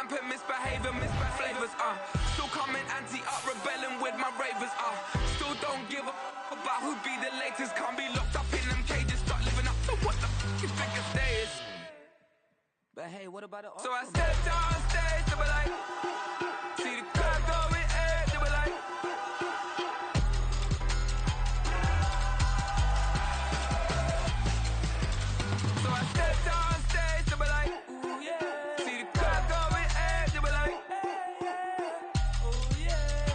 rampant misbehavior, flavors, still coming anti-up, rebelling with my ravers, still don't give a about who be the latest. Can't be locked up in them cages, start living up to what the you think a day is. But hey, what about it? So I stepped on stage, they were like, see the crowd going air, they were like, so I stepped on stage, they were like, ooh yeah, see the crowd going air, they were like, oh yeah,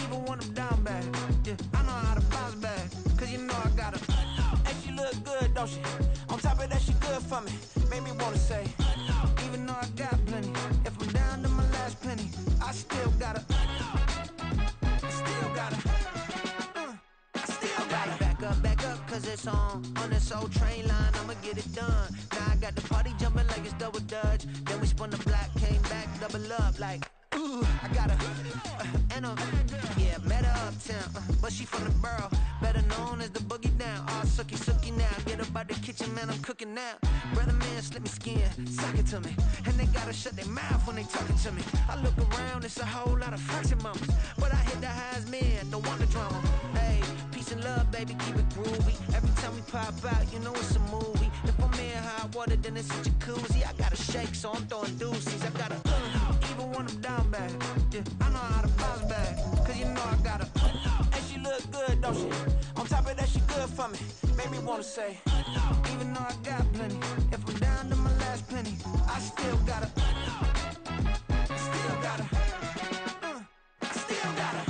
Even when I'm down bad, yeah, I know how to bounce back. Cause you know I got her. And she look good, don't she? On top of that, she good for me. Made me wanna say, even though I got plenty, if I'm down to my last penny, I still got her. I still got her. I still got her. Back up, cause it's on this old train line, I'ma get it done. Now I got the party jumping like it's double dutch. Then we spun the block, came back, double up like, ooh, I got her. And yeah, met her uptown, but she from the borough, better known as the boogie down. All sookie now, get up out the kitchen, man, I'm cooking now. Brother man, slip me skin, suck it to me. And they gotta shut their mouth when they talking to me. I look around, it's a whole lot of fraction mamas, but I hit the highs, man, don't want the drama. Hey, peace and love, baby, keep it groovy. Every time we pop out, you know it's a movie. If I'm in hot water, then it's a jacuzzi. I gotta shake, so I'm throwing deuces. I gotta, even when I'm down bad, yeah, I know how to bounce back. Cause you know I got her. And she look good, don't she? On top of that, she good for me. Made me wanna say, even though I got plenty, if I'm down to my last penny, I still got her. I still got her. I still got her.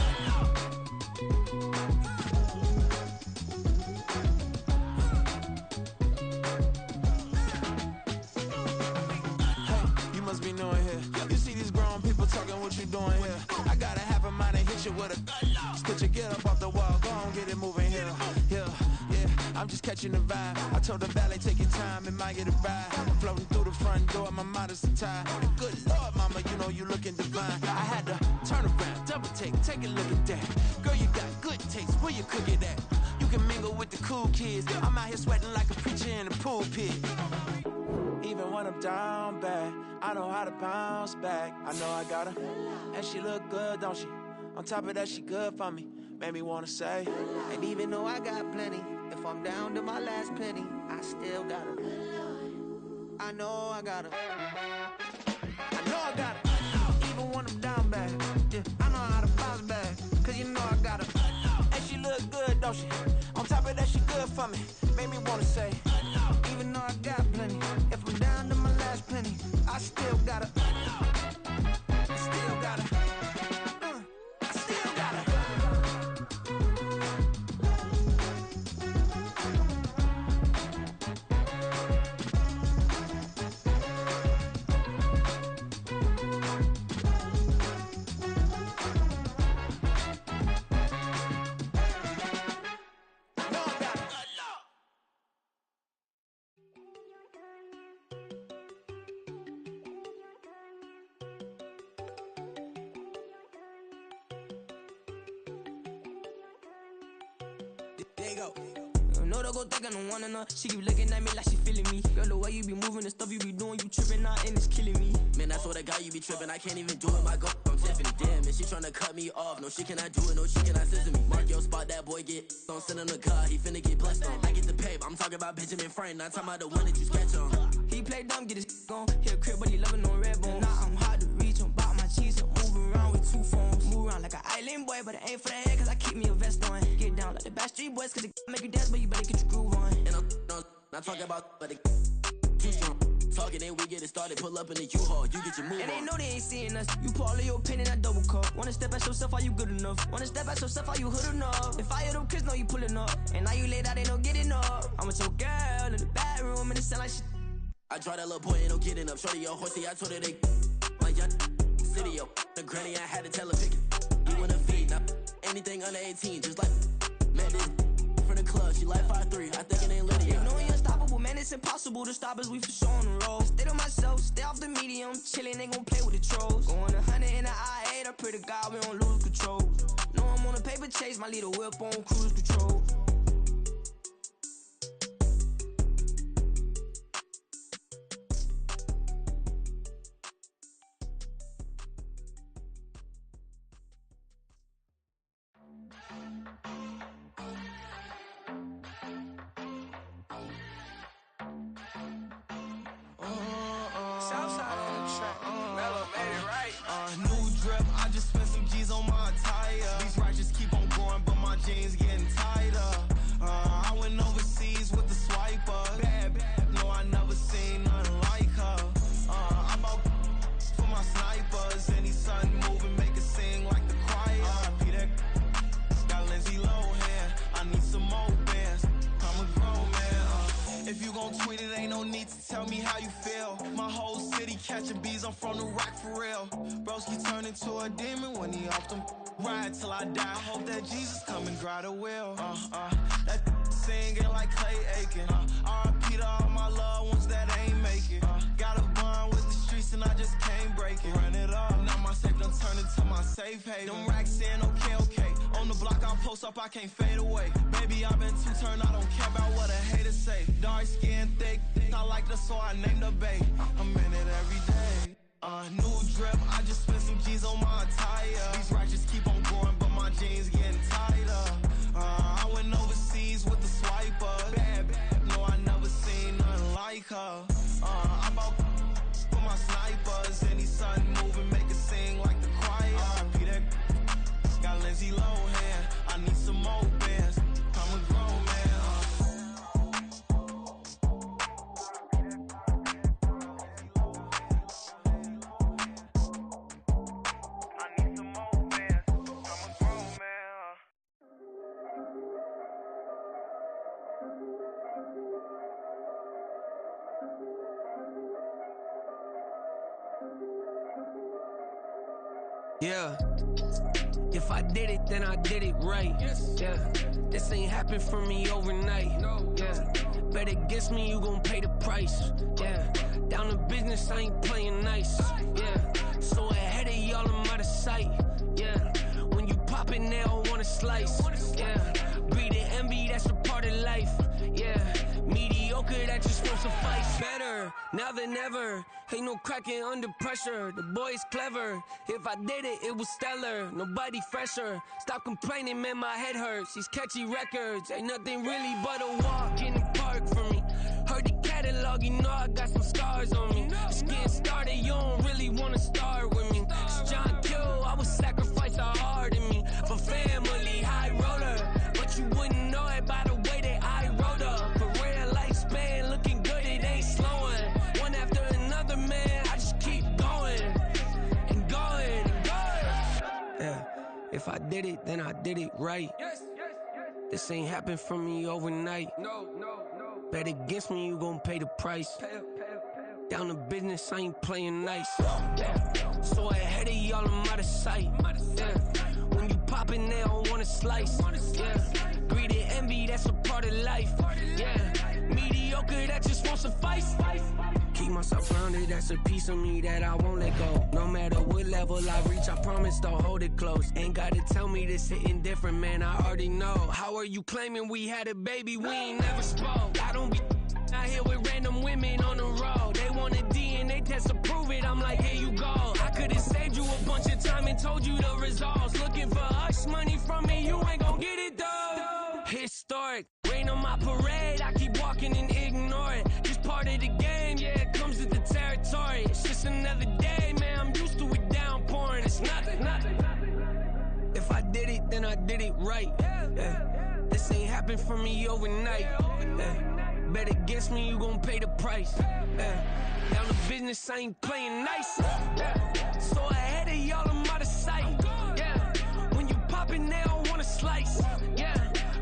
Hey, you must be new in here. You see these grown people talking, what you doing here? I got a half a mind to hit you with a stitch you, get up off the wall, go on, get it moving here. Yeah, I'm just catching the vibe. I told the valet, take your time, it might get a ride. Floating through the front door, my mind is tied. And good Lord, mama, you know you looking divine. I had to turn around, double take a look at that. Girl, you got good taste, where you cook it at? You can mingle with the cool kids. I'm out here sweating like a preacher in a pulpit. Even when I'm down bad, I know how to bounce back. I know I got her, and she look good, don't she? On top of that, she good for me. Made me wanna say, and even though I got plenty, if I'm down to my last penny, I still got her. I know I got her. I know I got her. Even when I'm down bad, yeah, I know how to bounce back. Cause you know I got her. And she look good, don't she? On top of that, she good for me. Made me wanna say, even though I got plenty, if I'm down to my last penny, I still got her. I still got her. I still got her. There you go. You know they go think I don't wanna know. She keep looking at me like she feeling me. Girl, the way you be moving, the stuff you be doing, you tripping out and it's killing me. Man, I swear to God, you be tripping. I can't even do it. My girl, I'm Tiffany. Damn, and she tryna cut me off. No, she cannot do it. No, she cannot scissor me. Mark your spot, that boy get. Don't send him the car. He finna get blessed on. I get the pay, but I'm talking about Benjamin Franklin. Not talking about the one that you sketch on. He play dumb, get his on. Hit a crib, but he loving on red bone. Now I'm hard to reach. I'm bout my cheese. I'm moving around with two phones. Move around like an island boy, but it ain't for the head, cause I keep me a vest on. Get down like the Backstreet Boys, cause it make you dance, but you better get your groove on. And I'm not talking about, but it too strong. Talking, and we get it started. Pull up in the U-Haul, you get your move and on. they know they ain't seeing us. You pull all of your pin in that double cup. Wanna step at yourself, are you good enough? Wanna step at yourself, are you hood enough? If I hear them kids, know you pulling up. And now you laid out, they don't get enough. I'm with your girl in the bedroom, and it sound like shit. I draw that little boy, ain't no getting up. Shorty, your horsey, I told her they my young city, yo. The granny, I had to tell her pick it. You wanna feed, now anything under 18, just like met this from the club. 3. I think it ain't lit yet. No, we unstoppable, man, it's impossible to stop us, we for sure on the road. Stay to myself, stay off the media, I'm chillin', they gon' play with the trolls. Going 100 in the I-8, I pray to God we don't lose control. No, I'm on a paper chase, my leader whip on cruise control. Southside on the track. Mellow made it right. New drip, I just spent some G's on my attire. These righteous keep on going, but my jeans getting tighter. I went overseas with the swiper. Bad, no, I never seen nothing like her. I bought for my snipers. Any sun moving, make it sing like the choir. Peter got Lindsay Lohan. I need some more bands. I'm a grown man. If you gon' tweet it, ain't no need to tell me how you feel. My whole city catching bees, I'm from the rock for real. Broski turned into a demon when he off them. Ride till I die. I hope that Jesus come and grab the wheel. That singing like Clay Aiken. R.I.P. to all my loved ones that ain't make it. Got a bond with the streets and I just can't break it. Run it up, now my safe done turned into my safe haven. Them racks in, okay. On the block I post up, I can't fade away. Baby, I've been too turned, I don't care about what a hater say. Dark skin, thick, I like the so I named the bay. I'm in it every day. New drip, I just spent some G's on my attire. These righteous keep on going, but my jeans getting tighter. I went overseas with the swiper. Bad, no, I never seen nothing like her. I bought for my snipers. Any sun moving, make it sing like the choir. Peter got Lindsay Lohan. I need some more bands. I'm a grown man. Yeah, if I did it, then I did it right. Yeah, this ain't happened for me overnight. Yeah, bet against me, you gon' pay the price. Yeah, down to business, I ain't playing nice. Yeah, so ahead of y'all, I'm out of sight. Yeah, when you poppin', they don't wanna slice. Yeah, greed and envy, that's a part of life. Yeah, mediocre, that just won't suffice. Better now than ever. Ain't no cracking under pressure. The boy's clever. If I did it, it was stellar. Nobody fresher. Stop complaining, man, my head hurts. These catchy records ain't nothing really but a walk in the park for me. Heard the catalog, you know I got some scars on me. Just getting started, you don't really wanna start with me. It's John Kill, I would sacrifice a heart in me for family, high roller. But you wouldn't know it by the way that I wrote up. Career lifespan looking good, it ain't slowing. One after another, man, I just keep going and going and going. Yeah, if I did it, then I did it right. This ain't happened for me overnight. No. Bet against me, you gon' pay the price. Down to business, I ain't playing nice. Yeah, so ahead of y'all, I'm out of sight. Yeah, when you poppin', they don't wanna slice. Yeah, greed and envy, that's a part of life. Yeah, mediocre, that just won't suffice. Keep myself grounded, that's a piece of me that I won't let go. No matter what level I reach, I promise to hold it close. Ain't gotta tell me this hitting different, man, I already know. How are you claiming we had a baby, we ain't never spoke? I don't be out here with random women on the road. They want a DNA test to prove it, I'm like, here you go. I could've saved you a bunch of time and told you the results. Looking for hush money from me, you ain't gon' get it though. Historic, rain on my parade, I keep walking and ignore it. Just part of the game, yeah, it comes with the territory. It's just another day, man, I'm used to it downpouring. It's nothing. If I did it, then I did it right. Yeah. This ain't happened for me overnight. Yeah. Bet against me, you gon' pay the price. Yeah. Down to business, I ain't playing nice. Yeah. So ahead of y'all, I'm out of sight. Yeah. When you poppin', they don't wanna slice. Yeah.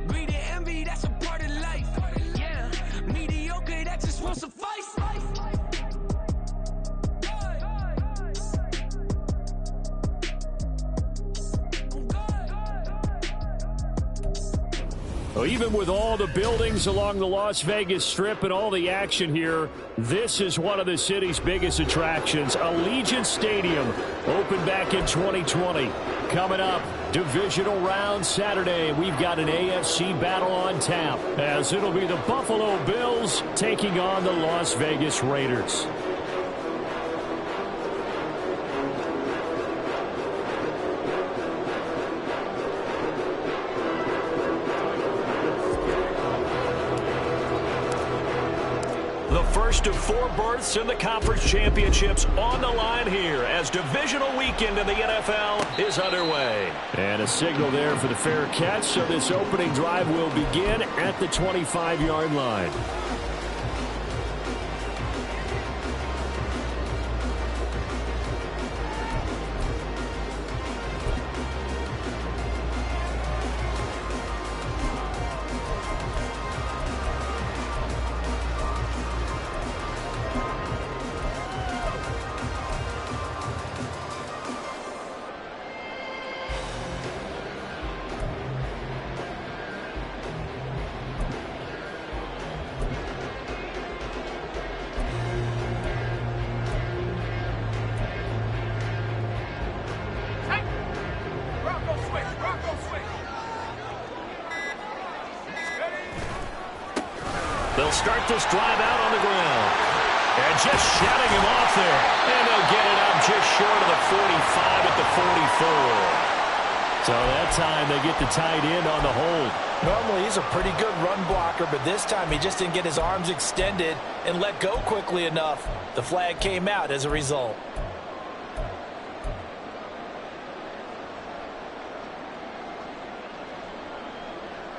Greed and envy, that's a part of life. Yeah. Mediocre, that just won't suffice. Well, even with all the buildings along the Las Vegas Strip and all the action here, this is one of the city's biggest attractions. Allegiant Stadium opened back in 2020. Coming up, divisional round Saturday. We've got an AFC battle on tap, as it'll be the Buffalo Bills taking on the Las Vegas Raiders. First of 4 berths in the conference championships on the line here as divisional weekend in the NFL is underway. And a signal there for the fair catch, so this opening drive will begin at the 25-yard line. They'll start this drive out on the ground. And just shutting him off there. And they'll get it up just short of the 45 at the 44. So that time they get the tight end on the hold. Normally he's a pretty good run blocker, but this time he just didn't get his arms extended and let go quickly enough. The flag came out as a result.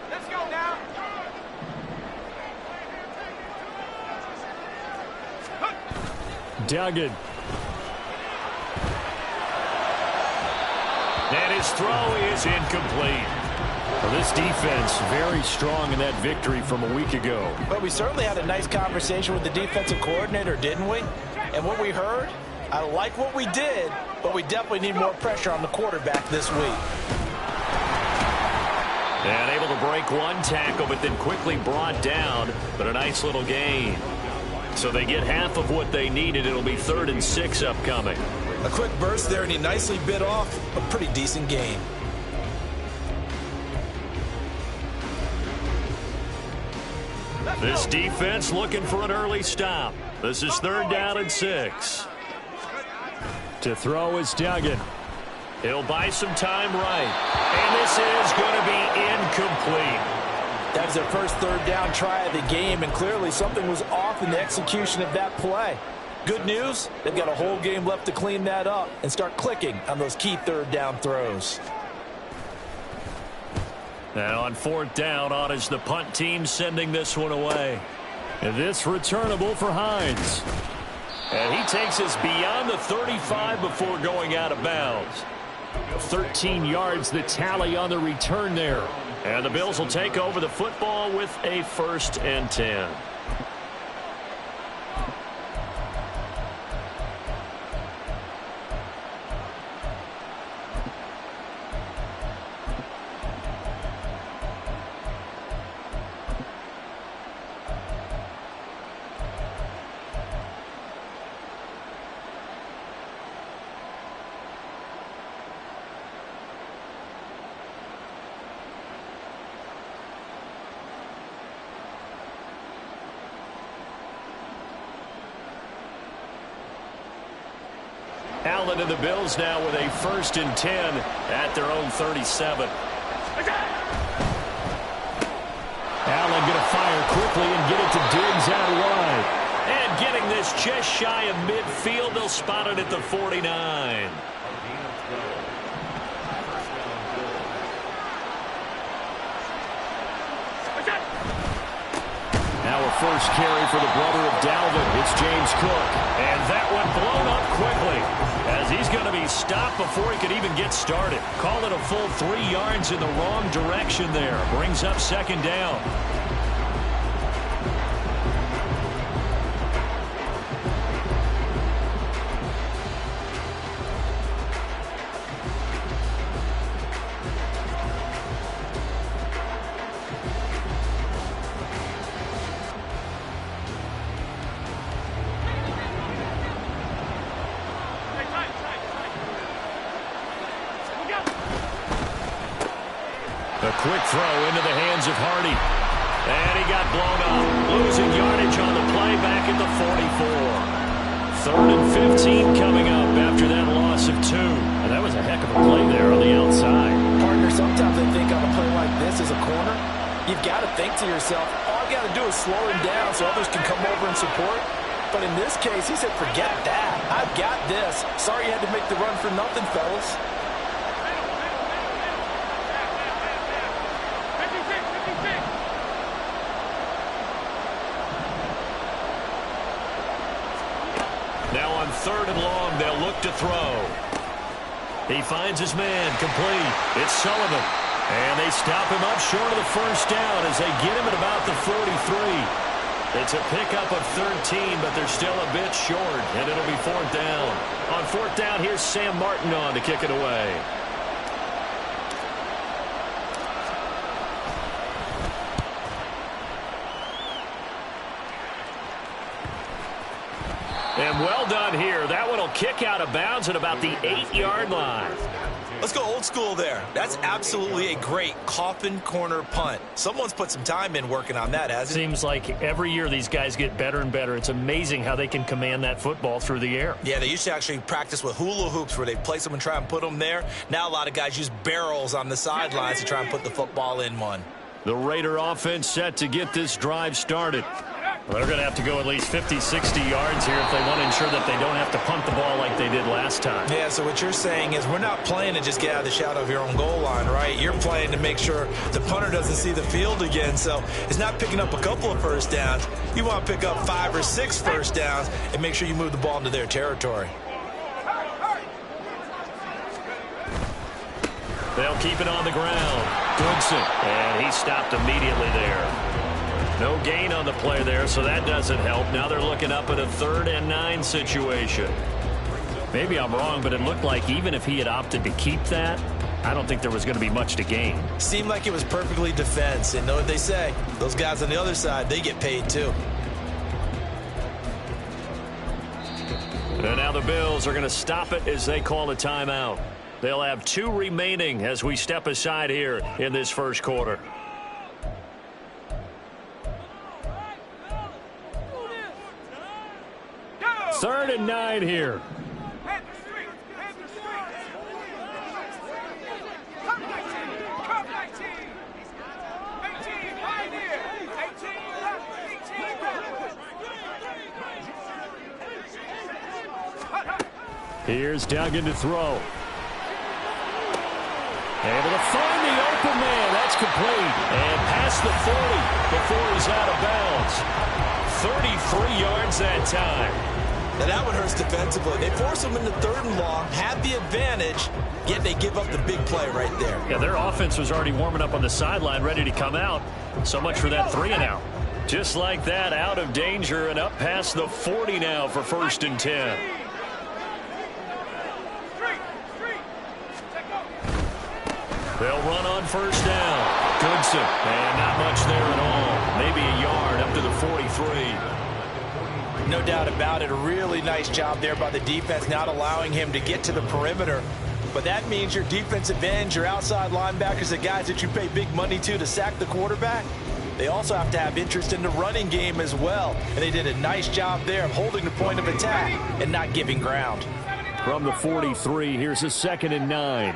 Let's go now. Duggan. And his throw is incomplete. Well, this defense very strong in that victory from a week ago. But we certainly had a nice conversation with the defensive coordinator, didn't we? And what we heard, I like what we did, but we definitely need more pressure on the quarterback this week. And able to break one tackle, but then quickly brought down, but a nice little gain. So they get half of what they needed. It'll be 3rd and 6 upcoming. A quick burst there, and he nicely bit off a pretty decent gain. This defense looking for an early stop. This is 3rd down and 6. To throw is Duggan. He'll buy some time right. And this is going to be incomplete. That was their first 3rd down try of the game, and clearly something was off in the execution of that play. Good news, they've got a whole game left to clean that up and start clicking on those key 3rd down throws. And on 4th down, on is the punt team sending this one away. And this returnable for Hines. And he takes us beyond the 35 before going out of bounds. 13 yards the tally on the return there. And the Bills will take over the football with a 1st and 10. Allen and the Bills now with a 1st and 10 at their own 37. Allen going to fire quickly and get it to Diggs out wide. And getting this just shy of midfield. They'll spot it at the 49. Now a first carry for the brother of Dalvin. It's James Cook. And that one blown up quickly as he's going to be stopped before he could even get started. Call it a full 3 yards in the wrong direction there. Brings up 2nd down. quick throw into the hands of Hardy. And he got blown up. Losing yardage on the play back at the 44. 3rd and 15 coming up after that loss of 2. And that was a heck of a play there on the outside. Partner, sometimes I think on a play like this as a corner, you've got to think to yourself, all you got to do is slow him down so others can come over and support. But in this case, he said, forget that. I've got this. Sorry you had to make the run for nothing, fellas. Now on 3rd and long, they'll look to throw. He finds his man, complete. It's Sullivan. And they stop him up short of the first down as they get him at about the 43. It's a pickup of 13, but they're still a bit short, and it'll be 4th down. On 4th down, here's Sam Martin on to kick it away. And well done here. That one will kick out of bounds at about the 8-yard line. Let's go old school there. That's absolutely a great coffin corner punt. Someone's put some time in working on that, hasn't it? Seems like every year these guys get better and better. It's amazing how they can command that football through the air. Yeah, they used to actually practice with hula hoops where they place them and try and put them there. Now a lot of guys use barrels on the sidelines to try and put the football in one. The Raider offense set to get this drive started. Well, they're going to have to go at least 50, 60 yards here if they want to ensure that they don't have to punt the ball like they did last time. Yeah, so what you're saying is we're not playing to just get out of the shadow of your own goal line, right? You're playing to make sure the punter doesn't see the field again. So it's not picking up a couple of first downs. You want to pick up 5 or 6 first downs and make sure you move the ball into their territory. They'll keep it on the ground. Goodson. And he stopped immediately there. No gain on the play there, so that doesn't help. Now they're looking up at a 3rd and 9 situation. Maybe I'm wrong, but it looked like even if he had opted to keep that, I don't think there was going to be much to gain. Seemed like it was perfectly defense. And know what they say? Those guys on the other side, they get paid too. And now the Bills are going to stop it as they call a timeout. They'll have 2 remaining as we step aside here in this first quarter. Third and 9 here. Here's Duggan to throw. Able to find the open man. That's complete. And past the 40 before he's out of bounds. 33 yards that time. Now that one hurts defensively. They force them into 3rd and long, have the advantage, yet they give up the big play right there. Yeah, their offense was already warming up on the sideline, ready to come out. So much for that 3 and out. Just like that, out of danger and up past the 40 now for 1st and 10. They'll run on 1st down. Goodson. And not much there at all. Maybe a yard up to the 43. No doubt about it. A really nice job there by the defense, not allowing him to get to the perimeter. But that means your defensive ends, your outside linebackers, the guys that you pay big money to sack the quarterback, they also have to have interest in the running game as well. And they did a nice job there of holding the point of attack and not giving ground. From the 43, here's a 2nd and 9.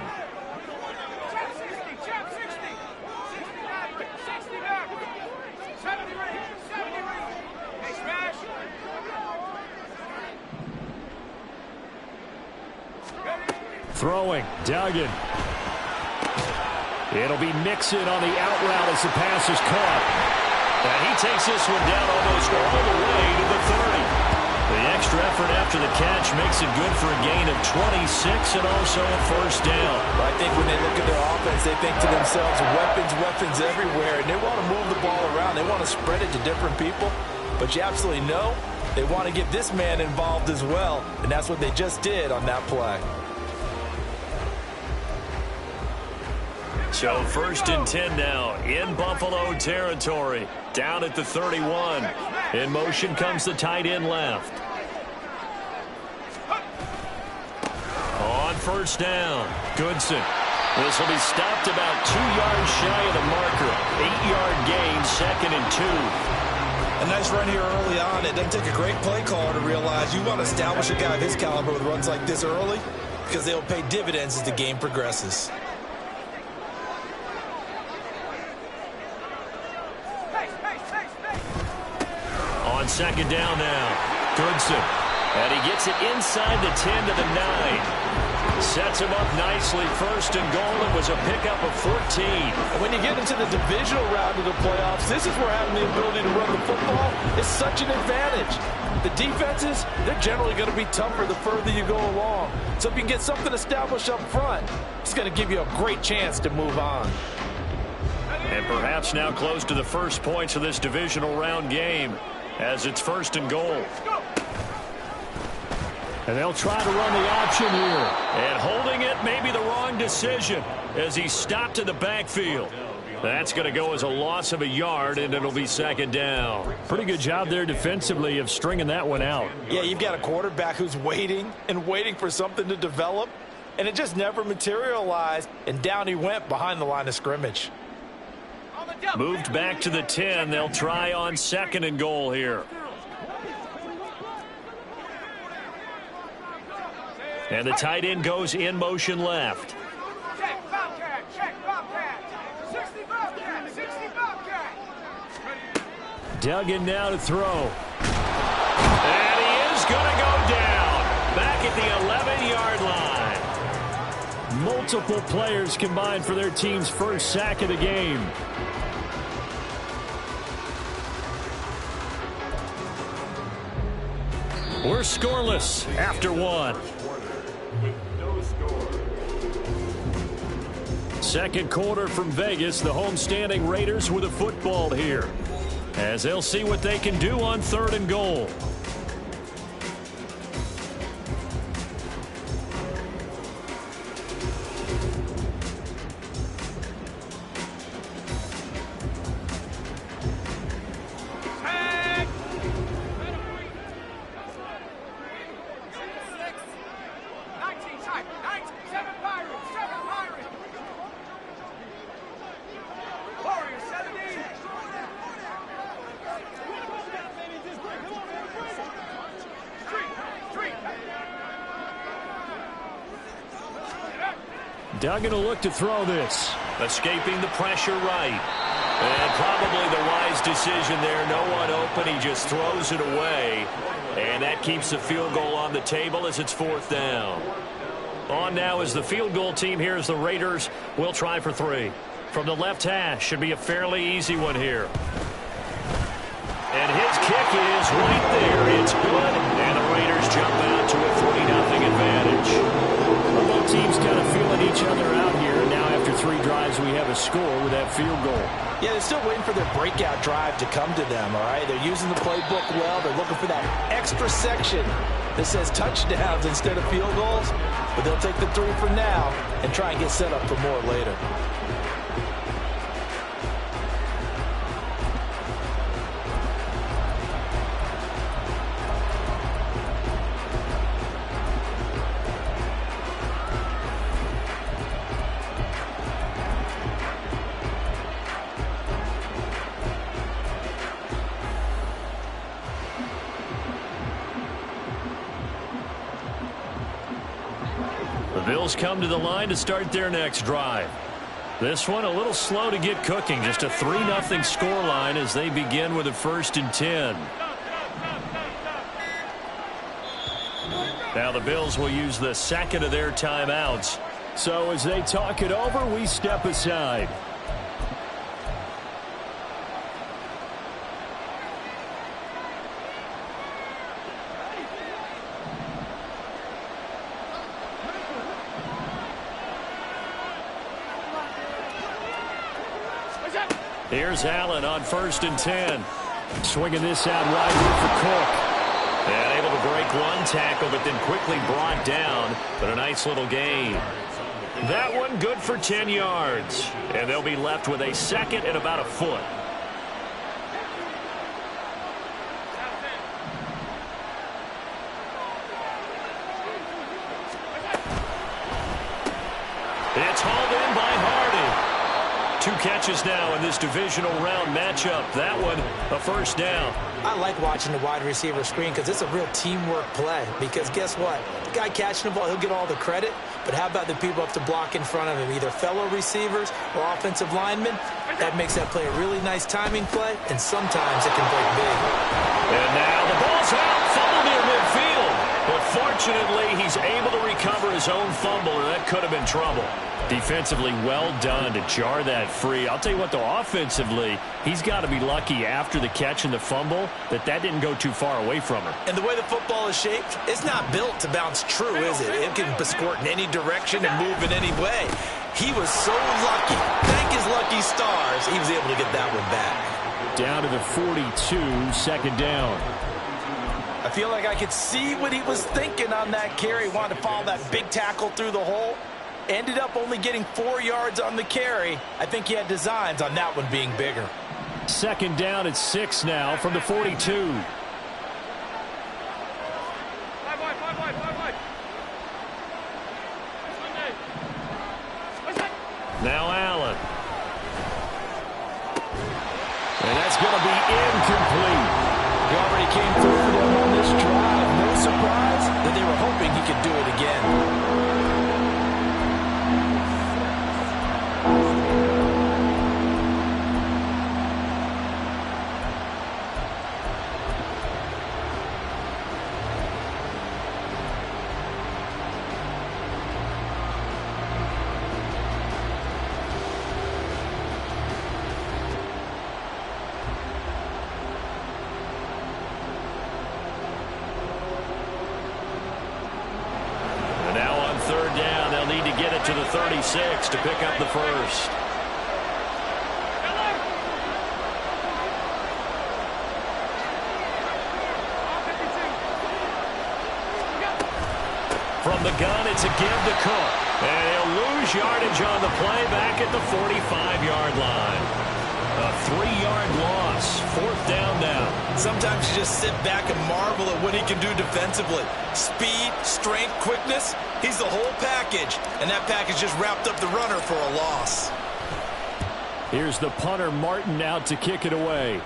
Throwing, Duggan. It'll be Mixon on the out route as the pass is caught. And he takes this one down almost all the way to the 30. The extra effort after the catch makes it good for a gain of 26 and also a 1st down. I think when they look at their offense, they think to themselves, weapons everywhere, and they want to move the ball around. They want to spread it to different people. But you absolutely know they want to get this man involved as well, and that's what they just did on that play. So 1st and 10 now in Buffalo territory. Down at the 31. In motion comes the tight end left. On 1st down, Goodson. This will be stopped about 2 yards shy of the marker. 8-yard gain, 2nd and 2. A nice run here early on. It doesn't take a great play caller to realize you want to establish a guy of his caliber with runs like this early because they'll pay dividends as the game progresses. On 2nd down now, Goodson. And he gets it inside the 10 to the 9. Sets him up nicely. 1st and goal. It was a pickup of 14. And when you get into the divisional round of the playoffs, this is where having the ability to run the football is such an advantage. The defenses, they're generally going to be tougher the further you go along. So if you can get something established up front, it's going to give you a great chance to move on. And perhaps now close to the first points of this divisional round game as it's 1st and goal. And they'll try to run the option here. And holding it may be the wrong decision as he stopped in the backfield. That's going to go as a loss of a yard, and it'll be 2nd down. Pretty good job there defensively of stringing that one out. Yeah, you've got a quarterback who's waiting and waiting for something to develop, and it just never materialized, and down he went behind the line of scrimmage. Moved back to the 10. They'll try on 2nd and goal here. And the tight end goes in motion left. Check, Bobcat, check, Bobcat. 60 Bobcat, 60 Bobcat. Duggan now to throw. And he is going to go down. Back at the 11-yard line. Multiple players combined for their team's first sack of the game. We're scoreless after 1. Second quarter from Vegas. The homestanding Raiders with a football here as they'll see what they can do on 3rd and goal. Duggan will look to throw this. Escaping the pressure right. And probably the wise decision there. No one open. He just throws it away. And that keeps the field goal on the table as it's 4th down. On now is the field goal team here as the Raiders will try for 3. From the left hash. Should be a fairly easy one here. And his kick is right there. It's good. And the Raiders jump out to a 3-0 advantage. Both teams kind of feeling each other out here. Now after 3 drives, we have a score with that field goal. Yeah, they're still waiting for their breakout drive to come to them, all right? They're using the playbook well. They're looking for that extra section that says touchdowns instead of field goals. But they'll take the 3 for now and try and get set up for more later. Bills come to the line to start their next drive. This one a little slow to get cooking. Just a 3-0 score line as they begin with a 1st and 10. Now the Bills will use the 2nd of their timeouts. So as they talk it over, we step aside. Here's Allen on 1st and 10. Swinging this out right here for Cook. And able to break one tackle, but then quickly brought down. But a nice little gain. That one good for 10 yards. And they'll be left with a 2nd and about a foot. It's hauled in catches now in this divisional round matchup. That one, a first down. I like watching the wide receiver screen because it's a real teamwork play. Because guess what? The guy catching the ball, he'll get all the credit. But how about the people up to block in front of him, either fellow receivers or offensive linemen? That makes that play a really nice timing play, and sometimes it can break big. And now the ball's out, fumble near midfield. But fortunately, he's able to recover his own fumble, or that could have been trouble. Defensively, well done to jar that free. I'll tell you what, though, offensively, he's got to be lucky after the catch and the fumble that didn't go too far away from her. And the way the football is shaped, it's not built to bounce true, is it? It can squirt in any direction and move in any way. He was so lucky. Thank his lucky stars, he was able to get that one back. Down to the 42, second down. I feel like I could see what he was thinking on that carry. Wanted to follow that big tackle through the hole. Ended up only getting 4 yards on the carry. I think he had designs on that one being bigger. Second down at 6 now from the 42. Now Allen. And that's going to be incomplete. He already came through for them on this drive. No surprise that they were hoping he could do it again. To the 36 to pick up the first. From the gun, it's a give to Cook. And he'll lose yardage on the play back at the 45-yard line. A 3-yard loss. Fourth down now. Sometimes you just sit back and marvel at what he can do defensively. Speed, strength, quickness. He's the whole package. And that package just wrapped up the runner for a loss. Here's the punter, Martin, out to kick it away.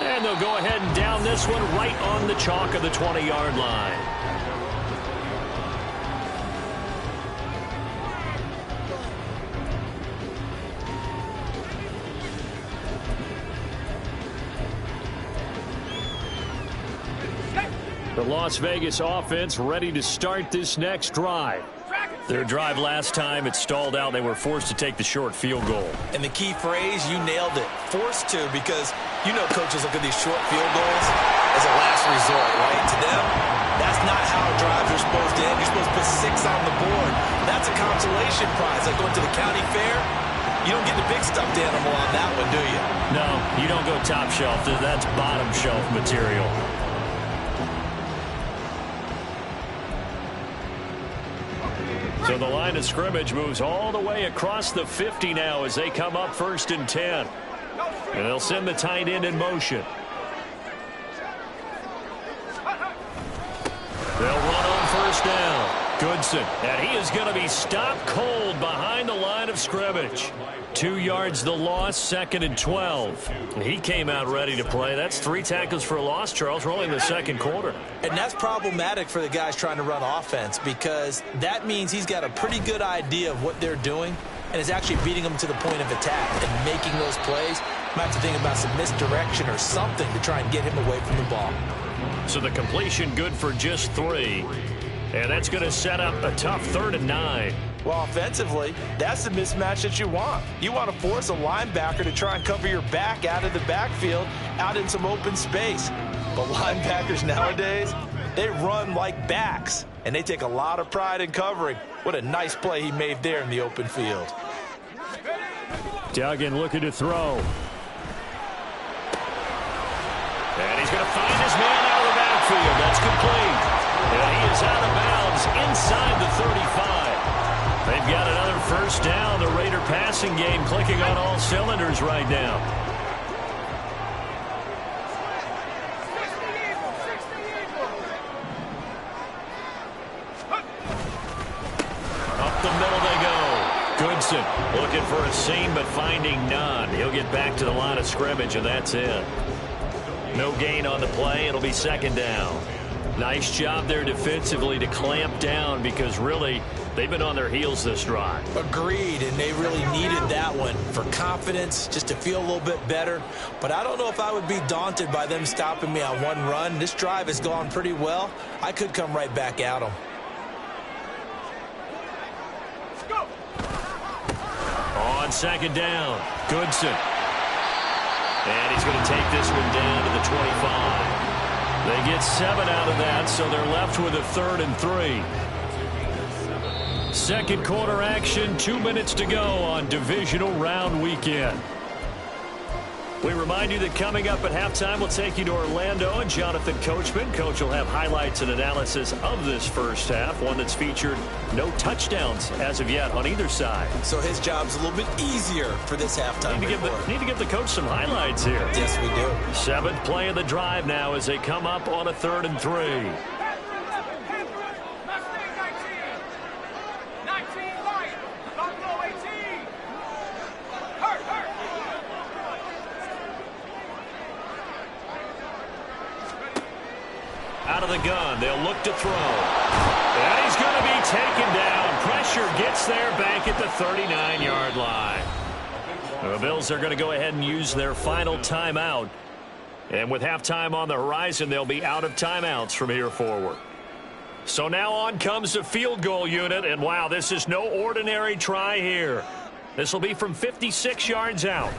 And they'll go ahead and down this one right on the chalk of the 20-yard line. The Las Vegas offense ready to start this next drive. Their drive last time, it stalled out. They were forced to take the short field goal. And the key phrase, you nailed it. Forced to, because you know coaches look at these short field goals as a last resort, right? To them, that's not how drives are supposed to end. You're supposed to put 6 on the board. That's a consolation prize, like going to the county fair. You don't get the big stuffed animal on that one, do you? No, you don't go top shelf. That's bottom shelf material. So the line of scrimmage moves all the way across the 50 now as they come up 1st and 10. And they'll send the tight end in motion. They'll run on 1st down. Goodson, and he is going to be stopped cold behind the line of scrimmage. 2 yards the loss, 2nd and 12. He came out ready to play. That's 3 tackles for a loss, Charles. We're only in the second quarter. And that's problematic for the guys trying to run offense, because that means he's got a pretty good idea of what they're doing and is actually beating them to the point of attack and making those plays. Might have to think about some misdirection or something to try and get him away from the ball. So the completion good for just 3. And that's going to set up a tough 3rd and 9. Well, offensively, that's the mismatch that you want. You want to force a linebacker to try and cover your back out of the backfield, out in some open space. But linebackers nowadays, they run like backs, and they take a lot of pride in covering. What a nice play he made there in the open field. Duggan looking to throw. And he's going to find his man out of the backfield. That's complete. And he is out of bounds inside the 35. They've got another first down. The Raider passing game clicking on all cylinders right now. Goodson looking for a seam but finding none. He'll get back to the line of scrimmage, and that's it. No gain on the play. It'll be second down. Nice job there defensively to clamp down because really they've been on their heels this drive. Agreed, and they really needed that one for confidence, just to feel a little bit better. But I don't know if I would be daunted by them stopping me on one run. This drive has gone pretty well. I could come right back at them. On second down, Goodson. And he's going to take this one down to the 25. They get 7 out of that, so they're left with a 3rd and 3. Second quarter action, 2 minutes to go on divisional round weekend. We remind you that coming up at halftime, we'll take you to Orlando and Jonathan Coachman. Coach will have highlights and analysis of this first half, one that's featured no touchdowns as of yet on either side. So his job's a little bit easier for this halftime. Need to give the coach some highlights here. Yes, we do. 7th play of the drive now as they come up on a 3rd and 3. Out of the gun, they'll look to throw. And he's going to be taken down. Pressure gets there back at the 39-yard line. The Bills are going to go ahead and use their final timeout. And with halftime on the horizon, they'll be out of timeouts from here forward. So now on comes the field goal unit. And wow, this is no ordinary try here. This will be from 56 yards out.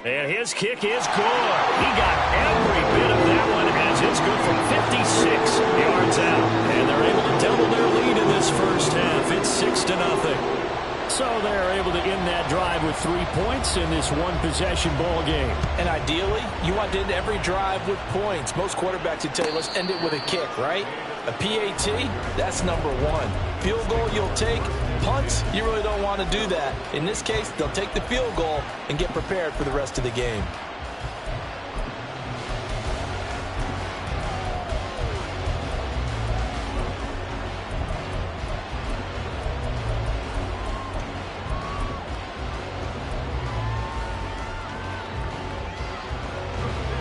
And his kick is good. He got every bit of that one as it's good from 56 yards out. And they're able to double their lead in this first half. It's 6-0. So they're able to end that drive with 3 points in this one-possession ball game. And ideally, you want to end every drive with points. Most quarterbacks would tell you, let's end it with a kick, right? A PAT, that's number 1. Field goal you'll take. Punts, you really don't want to do that. In this case, they'll take the field goal and get prepared for the rest of the game.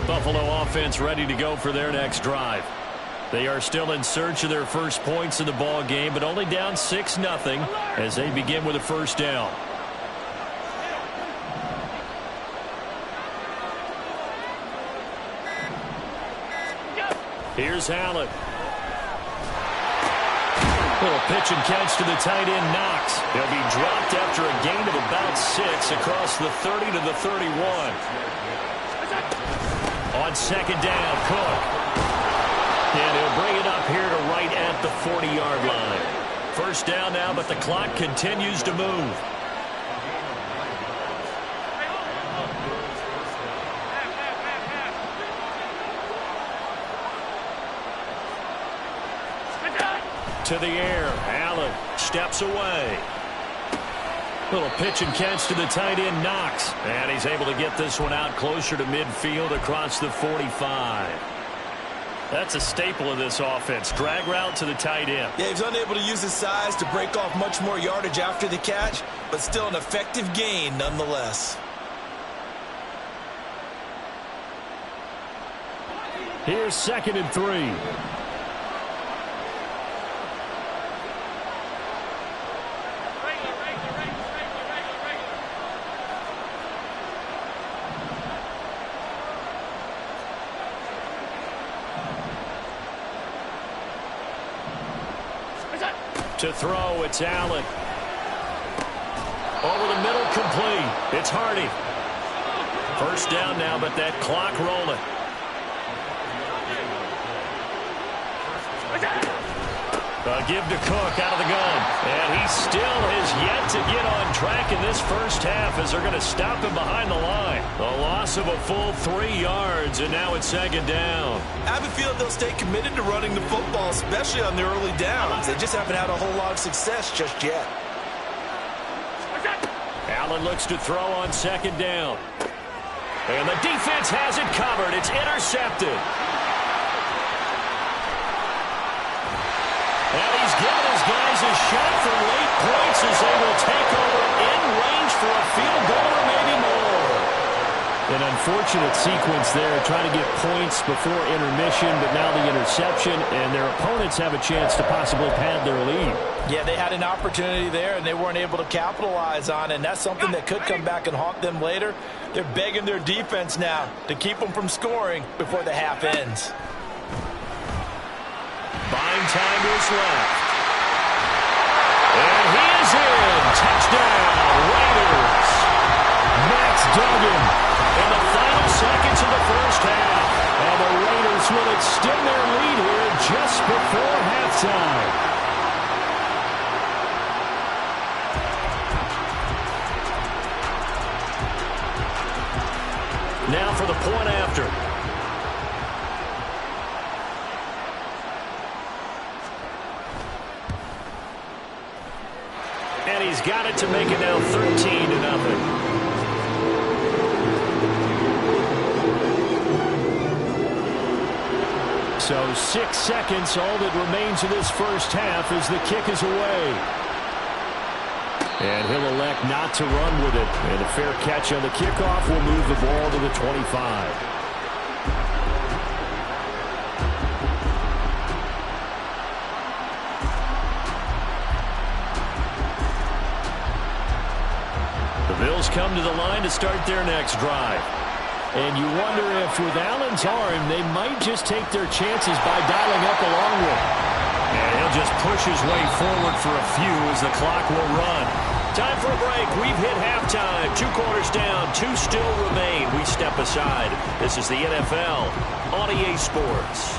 Buffalo offense ready to go for their next drive. They are still in search of their first points in the ball game, but only down 6-0 as they begin with a first down. Here's Allen. Little pitch and catch to the tight end, Knox. He'll be dropped after a gain of about 6 across the 30 to the 31. On second down, Cook. And he'll bring it up here to right at the 40-yard line. First down now, but the clock continues to move. To the air, Allen steps away. Little pitch and catch to the tight end, Knox. And he's able to get this one out closer to midfield across the 45. That's a staple of this offense. Drag route to the tight end. Yeah, he's unable to use his size to break off much more yardage after the catch, but still an effective gain nonetheless. Here's 2nd and 3. To throw, it's Allen. Over the middle, complete. It's Hardy. First down now, but that clock rolling. Give to Cook out of the gun. And he still has yet to get on track in this first half as they're going to stop him behind the line. A loss of a full 3 yards, and now it's second down. I have a feeling they'll stay committed to running the football, especially on the early downs. They just haven't had a whole lot of success just yet. Allen looks to throw on second down. And the defense has it covered. It's intercepted. And he's given his guys a shot for late points as they will take over in range for a field goal or maybe more. An unfortunate sequence there, trying to get points before intermission, but now the interception, and their opponents have a chance to possibly pad their lead. Yeah, they had an opportunity there, and they weren't able to capitalize on it, and that's something that could come back and haunt them later. They're begging their defense now to keep them from scoring before the half ends. Buying time is left. And he is in. Touchdown, Raiders. Max Duggan in the final seconds of the first half. And the Raiders will extend their lead here just before halftime. Now for the point after. And he's got it to make it now 13-0. So 6 seconds, all that remains of this first half as the kick is away. And he'll elect not to run with it. And a fair catch on the kickoff will move the ball to the 25. The Bills come to the line to start their next drive. And you wonder if with Allen's arm, they might just take their chances by dialing up a long one. And he'll just push his way forward for a few as the clock will run. Time for a break. We've hit halftime. 2 quarters down. 2 still remain. We step aside. This is the NFL on EA Sports.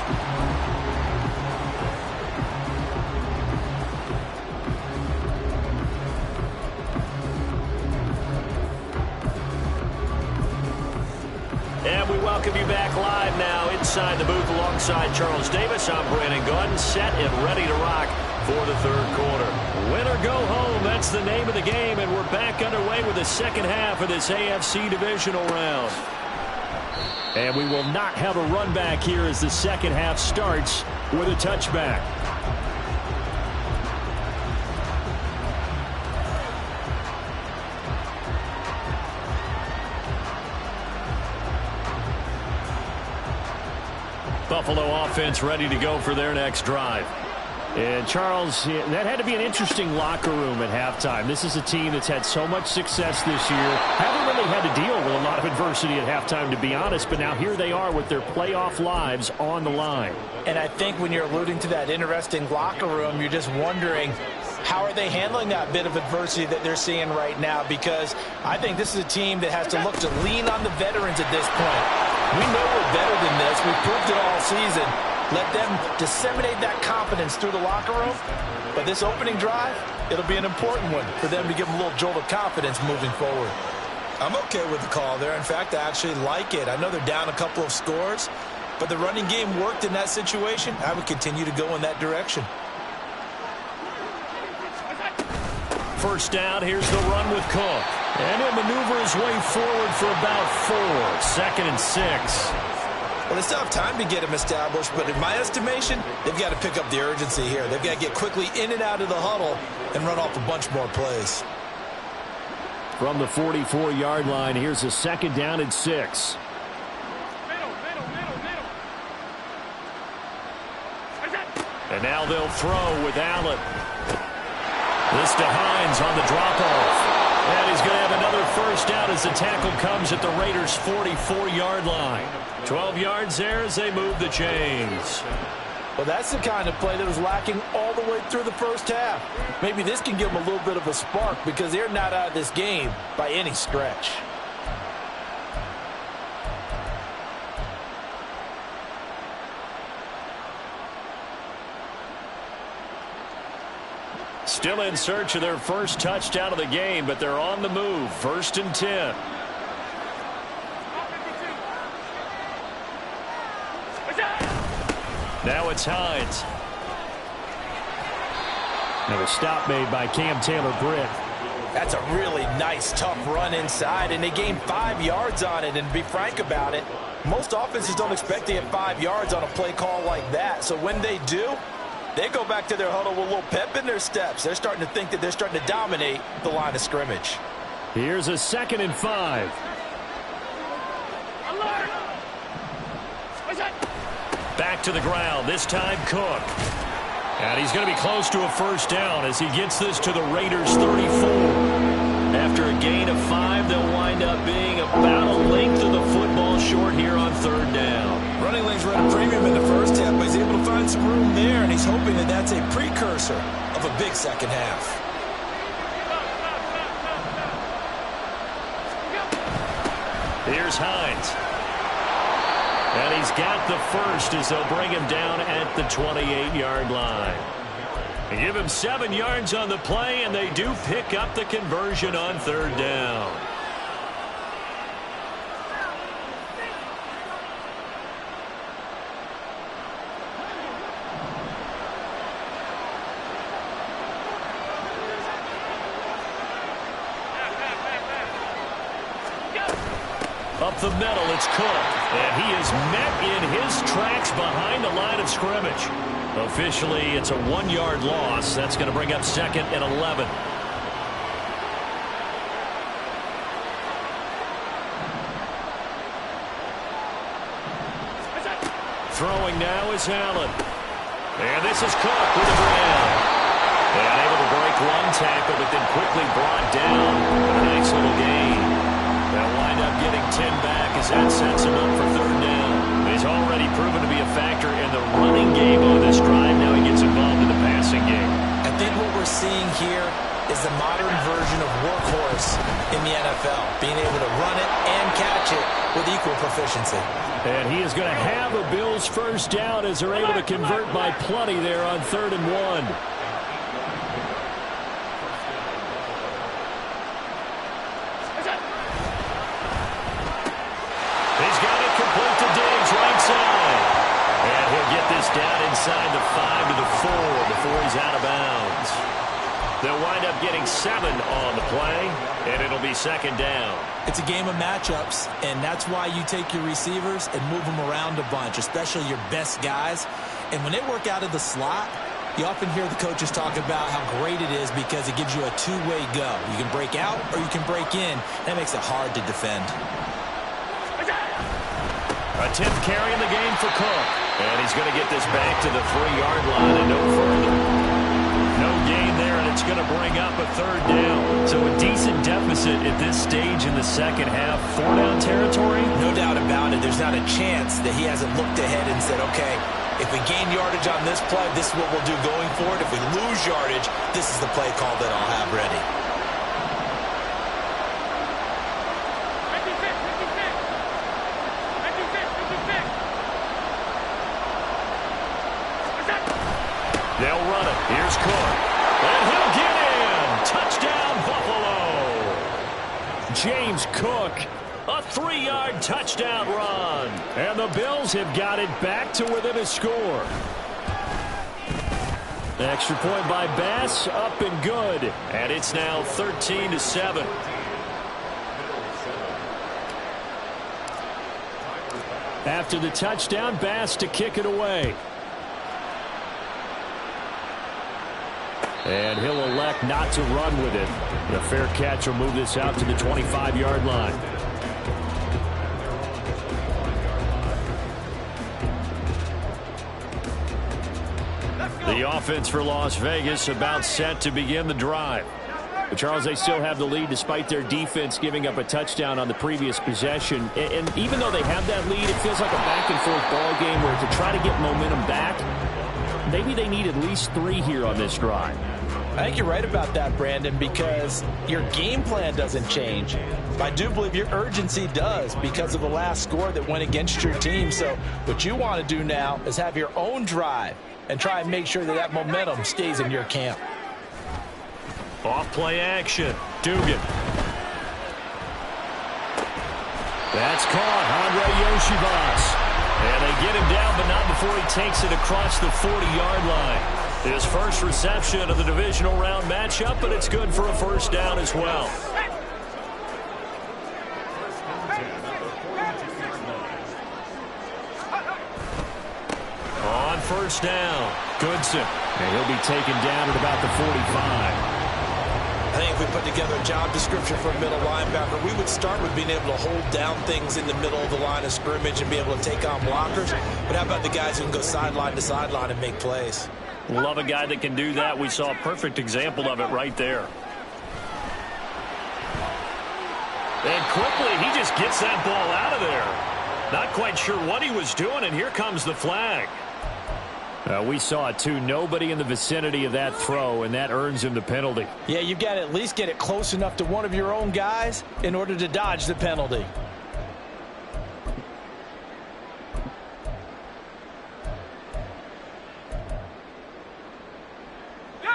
And we welcome you back live now inside the booth alongside Charles Davis. I'm Brandon Gordon, set and ready to rock for the third quarter. Win or go home, that's the name of the game, and we're back underway with the second half of this AFC divisional round. And we will not have a run back here as the second half starts with a touchback. Buffalo offense ready to go for their next drive. And Charles, that had to be an interesting locker room at halftime. This is a team that's had so much success this year. Haven't really had to deal with a lot of adversity at halftime, to be honest. But now here they are with their playoff lives on the line. And I think when you're alluding to that interesting locker room, you're just wondering, how are they handling that bit of adversity that they're seeing right now? Because I think this is a team that has to look to lean on the veterans at this point. We know we're better than this. We've proved it all season. Let them disseminate that confidence through the locker room. But this opening drive, it'll be an important one for them to give them a little jolt of confidence moving forward. I'm okay with the call there. In fact, I actually like it. I know they're down a couple of scores, but the running game worked in that situation. I would continue to go in that direction. First down, here's the run with Cook. And he'll maneuver his way forward for about 4. 2nd and 6. Well, they still have time to get him established, but in my estimation, they've got to pick up the urgency here. They've got to get quickly in and out of the huddle and run off a bunch more plays. From the 44-yard line, here's a 2nd down and 6. And now they'll throw with Allen. This to Hines on the drop-off. And he's going to have another first down as the tackle comes at the Raiders' 44-yard line. 12 yards there as they move the chains. Well, that's the kind of play that was lacking all the way through the first half. Maybe this can give them a little bit of a spark because they're not out of this game by any stretch. Still in search of their first touchdown of the game, but they're on the move. 1st and 10. Now it's Hines. And a stop made by Cam Taylor-Britt. That's a really nice, tough run inside, and they gained 5 yards on it. And to be frank about it, most offenses don't expect to get 5 yards on a play call like that. So when they do, They go back to their huddle with a little pep in their steps. They're starting to think that they're starting to dominate the line of scrimmage. Here's a 2nd and 5. Back to the ground, this time Cook. And he's going to be close to a first down as he gets this to the Raiders' 34. After a gain of 5, they'll wind up being about a length of the football short here on 3rd down. Running lanes were at a premium in the first half, but he's able to find some room there, and he's hoping that that's a precursor of a big second half. Here's Hines. And he's got the first as they'll bring him down at the 28-yard line. They give him 7 yards on the play, and they do pick up the conversion on 3rd down. Up the middle, it's Cook. And he is met in his tracks behind the line of scrimmage. Officially, it's a 1-yard loss. That's going to bring up 2nd and 11. Throwing now is Allen. And this is Cook with a grab. And able to break one tackle, but then quickly brought down with a nice little gain. They'll wind up getting 10 back as that sets him up for 3rd down. He's already proven to be a factor in the running game on this drive. Now he gets involved in the passing game. I think what we're seeing here is the modern version of workhorse in the NFL, being able to run it and catch it with equal proficiency. And he is going to have a Bills first down as they're able to convert by plenty there on 3rd and 1. Down inside the 5 to the 4 before he's out of bounds. They'll wind up getting 7 on the play, and it'll be 2nd down. It's a game of matchups, and that's why you take your receivers and move them around a bunch, especially your best guys. And when they work out of the slot, you often hear the coaches talk about how great it is because it gives you a two-way go. You can break out or you can break in. That makes it hard to defend. A 10th carry in the game for Cook. And he's going to get this back to the 3-yard line and no further. No gain there, and it's going to bring up a 3rd down. So a decent deficit at this stage in the second half. 4-down territory? No doubt about it. There's not a chance that he hasn't looked ahead and said, okay, if we gain yardage on this play, this is what we'll do going forward. If we lose yardage, this is the play call that I'll have ready. They'll run it. Here's Cook. And he'll get in. Touchdown, Buffalo. James Cook. A 3-yard touchdown run. And the Bills have got it back to within a score. Extra point by Bass. Up and good. And it's now 13-7. After the touchdown, Bass to kick it away. And he'll elect not to run with it. The fair catch will move this out to the 25-yard line. The offense for Las Vegas about set to begin the drive. But Charles, they still have the lead despite their defense giving up a touchdown on the previous possession. And even though they have that lead, it feels like a back-and-forth ball game where to try to get momentum back, maybe they need at least 3 here on this drive. I think you're right about that, Brandon, because your game plan doesn't change. I do believe your urgency does because of the last score that went against your team. So what you want to do now is have your own drive and try and make sure that that momentum stays in your camp. Off-play action. Dugan. That's caught. Andre Yoshibas. And they get him down, but not before he takes it across the 40-yard line. His first reception of the divisional round matchup, but it's good for a first down as well. On 1st first down. Goodson. And he'll be taken down at about the 45. I think if we put together a job description for a middle linebacker, we would start with being able to hold down things in the middle of the line of scrimmage and be able to take on blockers. But how about the guys who can go sideline to sideline and make plays? Love a guy that can do that. We saw a perfect example of it right there. And quickly, he just gets that ball out of there. Not quite sure what he was doing, and here comes the flag. We saw it, too. Nobody in the vicinity of that throw, and that earns him the penalty. Yeah, you've got to at least get it close enough to one of your own guys in order to dodge the penalty.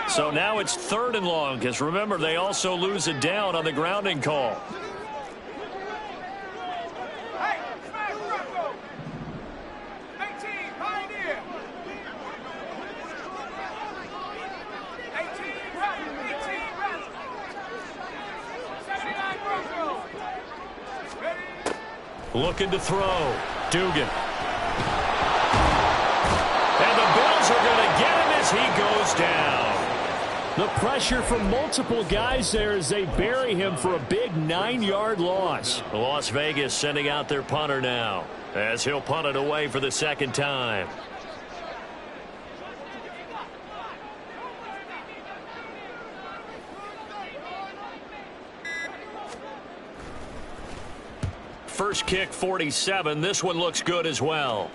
So now it's 3rd and long, because remember, they also lose it down on the grounding call. Looking to throw. Dugan. And the Bills are going to get him as he goes down. The pressure from multiple guys there as they bury him for a big 9-yard loss. Las Vegas sending out their punter now as he'll punt it away for the 2nd time. First kick, 47. This one looks good as well.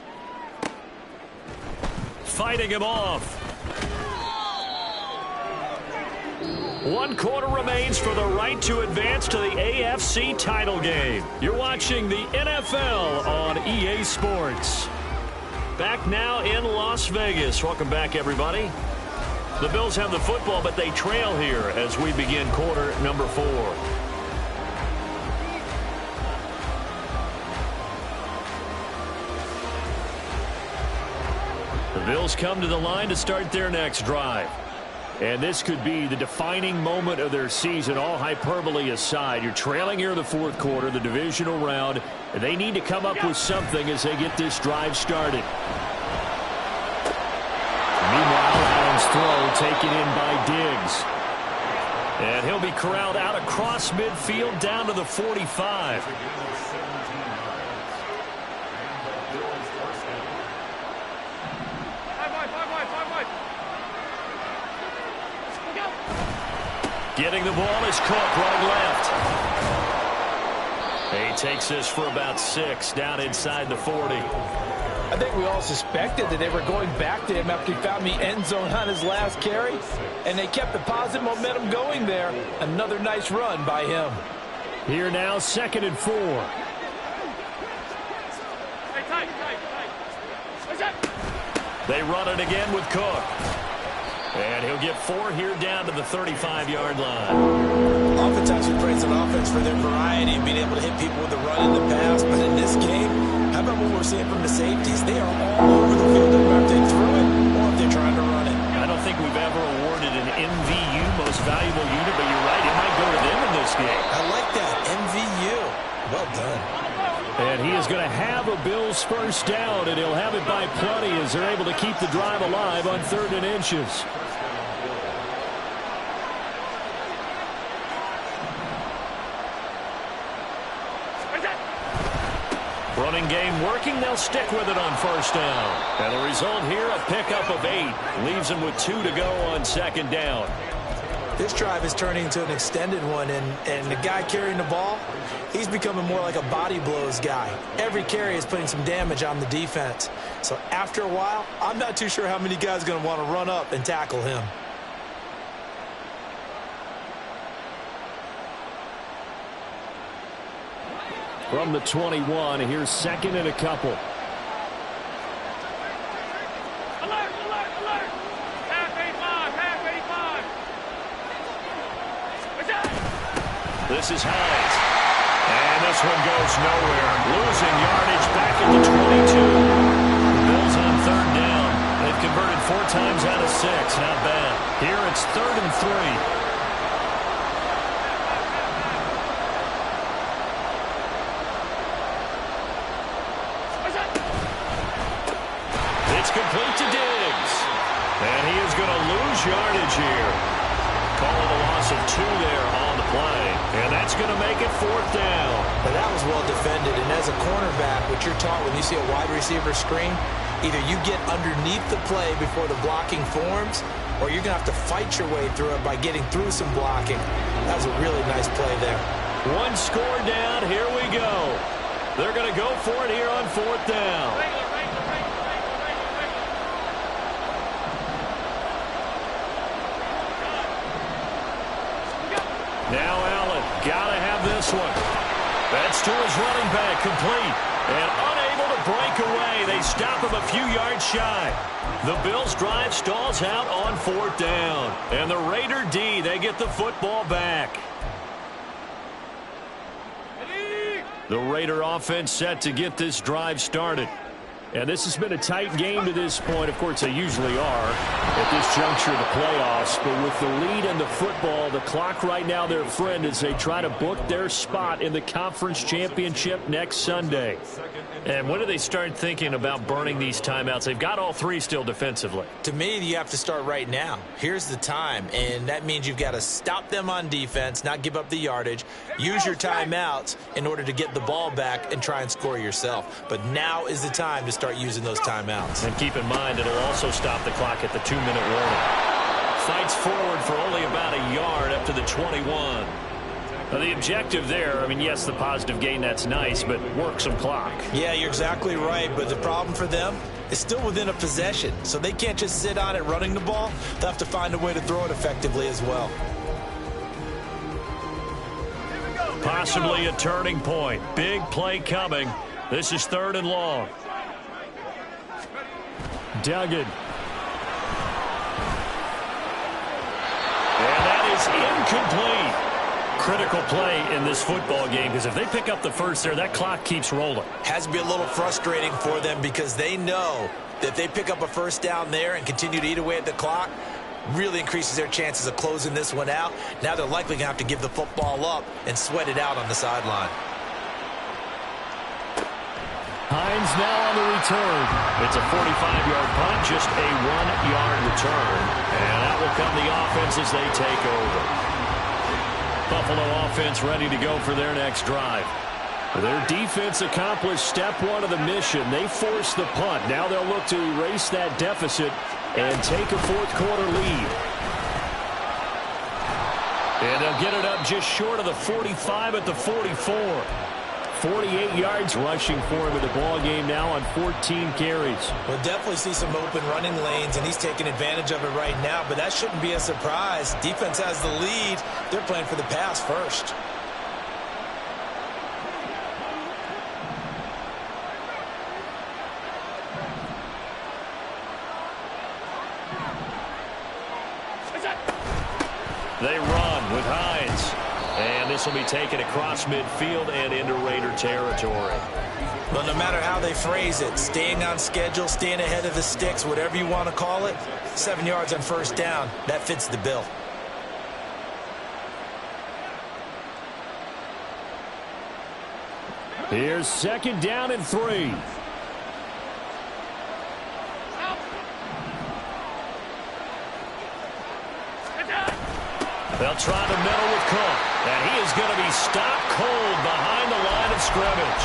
Fighting him off. 1 quarter remains for the right to advance to the AFC title game. You're watching the NFL on EA Sports. Back now in Las Vegas. Welcome back, everybody. The Bills have the football, but they trail here as we begin quarter number 4. The Bills come to the line to start their next drive. And this could be the defining moment of their season, all hyperbole aside. You're trailing here in the 4th quarter, the divisional round, and they need to come up with something as they get this drive started. Meanwhile, Allen's throw taken in by Diggs. And he'll be corralled out across midfield down to the 45. Getting the ball is Cook, right left. He takes this for about 6, down inside the 40. I think we all suspected that they were going back to him after he found the end zone on his last carry, and they kept the positive momentum going there. Another nice run by him. Here now, 2nd and 4. They run it again with Cook. And he'll get 4 here down to the 35-yard line. Oftentimes we praise an offense for their variety and being able to hit people with the run and the pass. But in this game, how about what we're seeing from the safeties? They are all over the field. No matter if they throw it or if they're trying to run it. I don't think we've ever awarded an MVU, most valuable unit, but you're right, it might go to them in this game. I like that, MVU. Well done. And he is going to have a Bills first down, and he'll have it by plenty as they're able to keep the drive alive on 3rd and inches. Running game working, they'll stick with it on first down. And the result here, a pickup of 8. Leaves them with 2 to go on 2nd down. This drive is turning into an extended one, and the guy carrying the ball, he's becoming more like a body blows guy. Every carry is putting some damage on the defense. So after a while, I'm not too sure how many guys are going to want to run up and tackle him. From the 21, here's 2nd and a couple. Alert, alert, alert! Half 85, half 85. This is Hines. And this one goes nowhere. Losing yardage back at the 22. The Bills on 3rd down. They've converted 4 times out of 6. Not bad. Here it's 3rd and 3. Complete to Diggs. And he is going to lose yardage here. Call it a loss of 2 there on the play. And that's going to make it 4th down. Now that was well defended. And as a cornerback, what you're taught when you see a wide receiver screen, either you get underneath the play before the blocking forms, or you're going to have to fight your way through it by getting through some blocking. That was a really nice play there. 1 score down. Here we go. They're going to go for it here on 4th down. Now Allen, gotta have this one. That's to his running back, complete. And unable to break away. They stop him a few yards shy. The Bills' drive stalls out on 4th down. And the Raider D, they get the football back. The Raider offense set to get this drive started. And this has been a tight game to this point. Of course, they usually are at this juncture of the playoffs. But with the lead in the football, the clock right now their friend as they try to book their spot in the conference championship next Sunday. And when do they start thinking about burning these timeouts? They've got all 3 still defensively. To me, you have to start right now. Here's the time, and that means you've got to stop them on defense, not give up the yardage, use your timeouts in order to get the ball back and try and score yourself. But now is the time to start using those timeouts. And keep in mind, it'll also stop the clock at the 2-minute warning. Fights forward for only about a yard up to the 21. Now, the objective there, I mean, yes, the positive gain, that's nice, but work some clock. Yeah, you're exactly right, but the problem for them is still within a possession, so they can't just sit on it running the ball. They'll have to find a way to throw it effectively as well. Possibly a turning point. Big play coming. This is 3rd and long. Duggan. And that is incomplete. Critical play in this football game because if they pick up the first there, that clock keeps rolling. Has to be a little frustrating for them because they know that if they pick up a first down there and continue to eat away at the clock, really increases their chances of closing this one out. Now they're likely going to have to give the football up and sweat it out on the sideline. Hines now on the return. It's a 45-yard punt, just a 1-yard return. And that will come the offense as they take over. Buffalo offense ready to go for their next drive. Their defense accomplished step 1 of the mission. They forced the punt. Now they'll look to erase that deficit and take a 4th quarter lead. And they'll get it up just short of the 45 at the 44. 48 yards rushing for him in the ball game now on 14 carries. We'll definitely see some open running lanes, and he's taking advantage of it right now, but that shouldn't be a surprise. Defense has the lead. They're playing for the pass first. They run with Hines. And this will be taken across midfield and into Raider territory. Well, no matter how they phrase it, staying on schedule, staying ahead of the sticks, whatever you want to call it, 7 yards on first down, that fits the bill. Here's 2nd down and 3. They'll try the middle with Cook. And he is going to be stopped cold behind the line of scrimmage.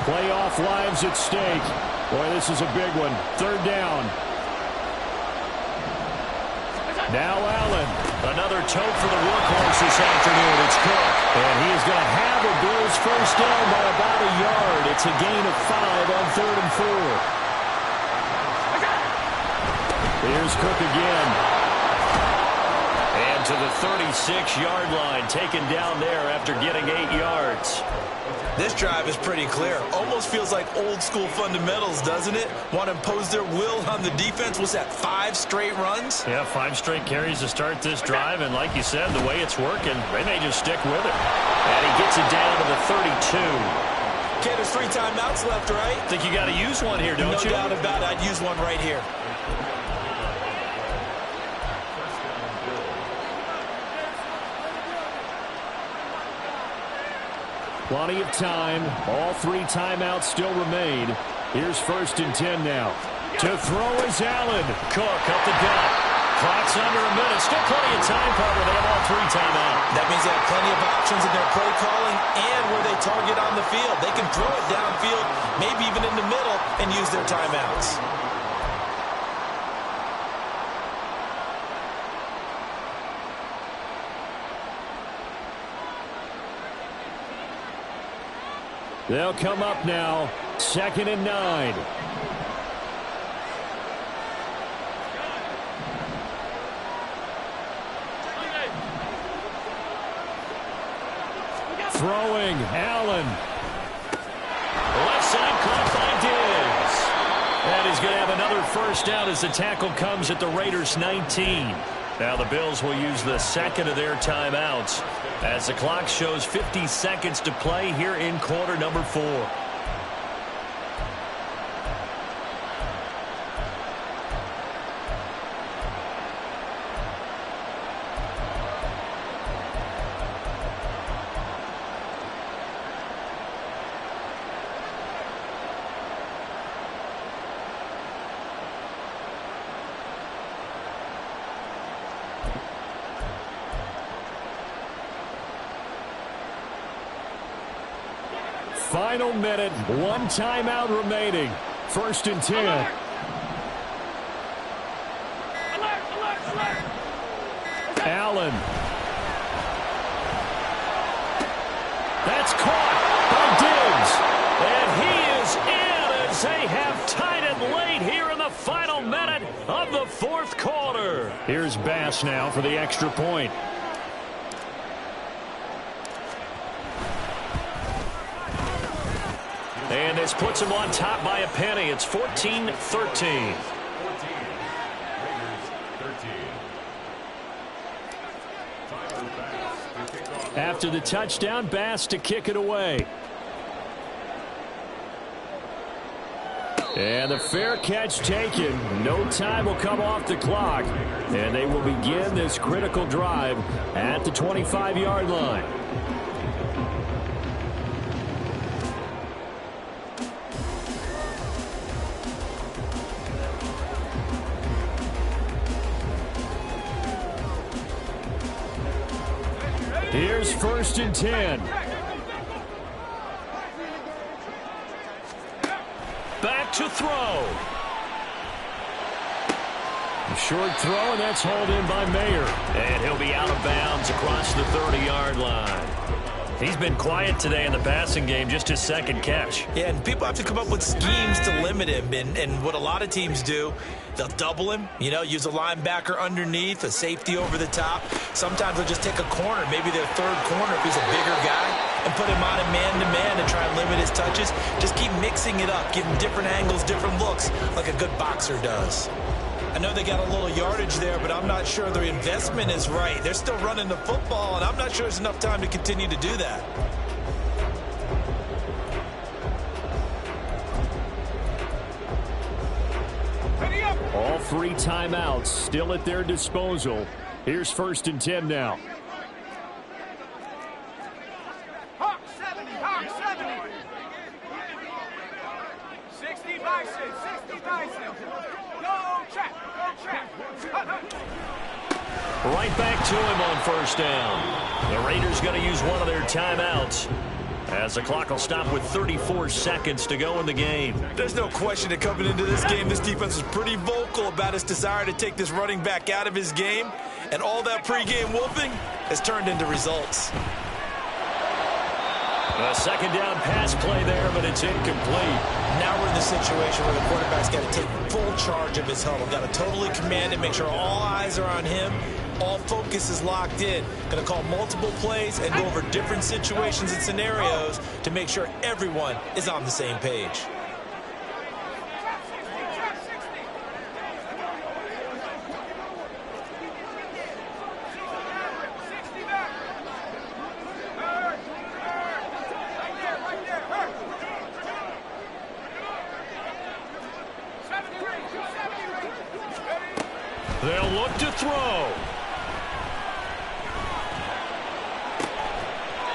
Playoff lives at stake. Boy, this is a big one. 3rd down. Now Allen. Another tote for the workhorse this afternoon. It's Cook. And he is going to have a Bills first down by about a yard. It's a gain of 5 on 3rd and 4. Here's Cook again. And to the 36-yard line, taken down there after getting 8 yards. This drive is pretty clear. Almost feels like old-school fundamentals, doesn't it? Want to impose their will on the defense. What's that, 5 straight runs? Yeah, 5 straight carries to start this drive. And like you said, the way it's working, they may just stick with it. And he gets it down to the 32. Okay, there's 3 timeouts left, right? Think you got to use one here, don't you? No doubt about it. I'd use one right here. Plenty of time. All 3 timeouts still remain. Here's 1st and 10 now. To throw is Allen. Cook up the gut. Clock's under a minute. Still plenty of time, Carter. They have all 3 timeouts. That means they have plenty of options in their play calling and where they target on the field. They can throw it downfield, maybe even in the middle, and use their timeouts. They'll come up now. 2nd and 9. Throwing, Allen. Left side caught by Diggs. And he's going to have another 1st down as the tackle comes at the Raiders' 19. Now the Bills will use the 2nd of their timeouts as the clock shows 50 seconds to play here in quarter number 4. Final minute, 1 timeout remaining. 1st and 10. Alert, alert, alert. Allen. That's caught by Diggs. And he is in as they have tied it late here in the final minute of the 4th quarter. Here's Bass now for the extra point. And this puts him on top by a penny. It's 14-13. After the touchdown, Bass to kick it away. And the fair catch taken. No time will come off the clock. And they will begin this critical drive at the 25-yard line. Here's 1st and 10. Back to throw. A short throw, and that's hauled in by Mayer. And he'll be out of bounds across the 30-yard line. He's been quiet today in the passing game, just his 2nd catch. Yeah, and people have to come up with schemes to limit him. And what a lot of teams do, they'll double him, use a linebacker underneath, a safety over the top. Sometimes they'll just take a corner, maybe their 3rd corner if he's a bigger guy, and put him on a man-to-man and try and limit his touches. Just keep mixing it up, give him different angles, different looks, like a good boxer does. I know they got a little yardage there, but I'm not sure their investment is right. They're still running the football, and I'm not sure there's enough time to continue to do that. All 3 timeouts still at their disposal. Here's 1st and 10 now. Hawk 70, Hawk 70. 60 bison, 60 bison. Go trap, go trap. Right back to him on 1st down. The Raiders going to use one of their timeouts as the clock will stop with 34 seconds to go in the game. There's no question that coming into this game, this defense was pretty vocal about its desire to take this running back out of his game, and all that pregame wolfing has turned into results. A 2nd down pass play there, but it's incomplete. Now we're in the situation where the quarterback's got to take full charge of his huddle. Got to totally command it, make sure all eyes are on him. All focus is locked in. Going to call multiple plays and go over different situations and scenarios to make sure everyone is on the same page. They'll look to throw.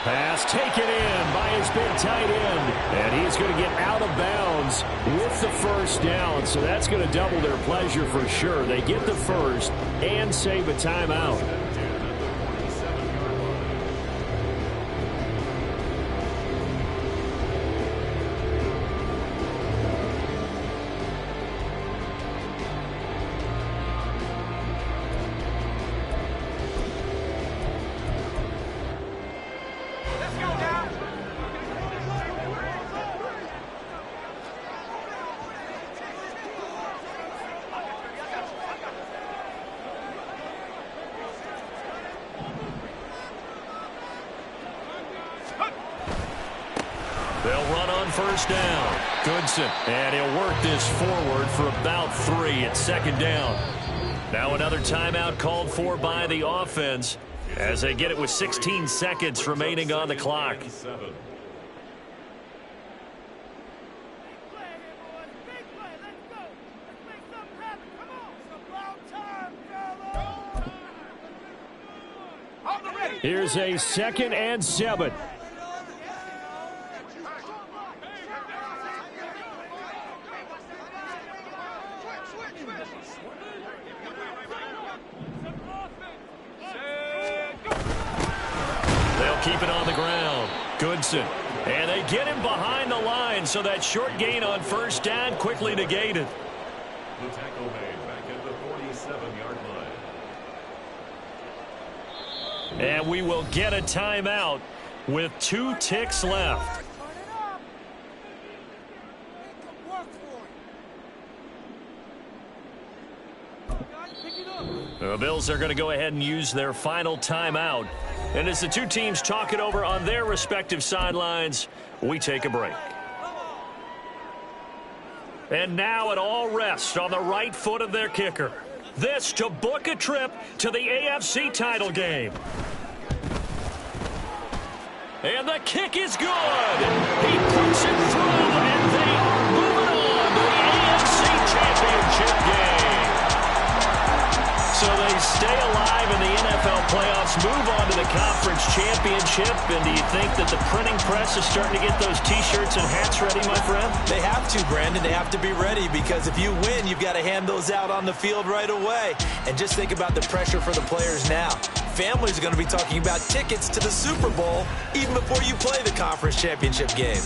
Pass taken in by his big tight end. And he's going to get out of bounds with the first down. So that's going to double their pleasure for sure. They get the first and save a timeout. They'll run on first down. Goodson, and he'll work this forward for about 3 at second down. Now another timeout called for by the offense as they get it with 16 seconds remaining on the clock. Here's a 2nd and 7. Keep it on the ground. Goodson. And they get him behind the line, so that short gain on first down quickly negated. The tackle made back at the 47-yard line. And we will get a timeout with 2 ticks left. The Bills are going to go ahead and use their final timeout. And as the two teams talk it over on their respective sidelines, we take a break. And now it all rests on the right foot of their kicker. This to book a trip to the AFC title game. And the kick is good. He puts it through, and they are moving on to the AFC championship game. So they stay alive in the NFL playoffs, move on to the conference championship. And do you think that the printing press is starting to get those T-shirts and hats ready, my friend? They have to, Brandon. They have to be ready because if you win, you've got to hand those out on the field right away. And just think about the pressure for the players now. Families are going to be talking about tickets to the Super Bowl even before you play the conference championship game.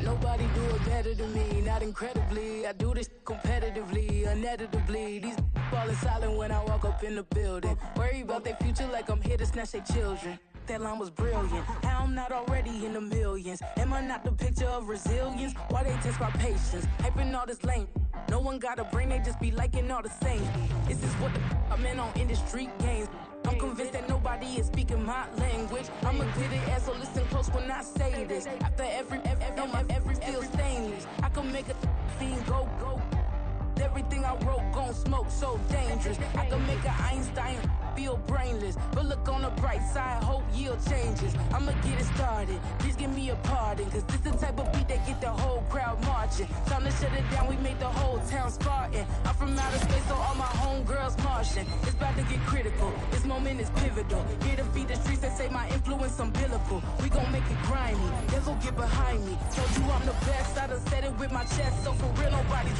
Nobody do it better than me, not incredibly. I do this competitively, uneditably. These falling silent when I walk up in the building. Worry about their future like I'm here to snatch their children. That line was brilliant. How I'm not already in the millions. Am I not the picture of resilience? Why they test my patience? Hyping all this lame. No one got a brain, they just be liking all the same. This is what the I'm in on industry games. I'm convinced that nobody is speaking my language. I'ma get it as so listen close when I say this. After every feel stainless. I can make a scene go. Everything I wrote gon' smoke, so dangerous. I can make an Einstein feel brainless. But look on the bright side, hope yield changes. I'ma get it started, please give me a pardon. Cause this the type of beat that get the whole crowd marching. Time to shut it down, we made the whole town Spartan. I'm from outer space, so all my homegirls Martian. It's about to get critical, this moment is pivotal. Here to feed the streets that say my influence umbilical. We gon' make it grimy, never get behind me. Told you I'm the best, I done said it with my chest. So for real, nobody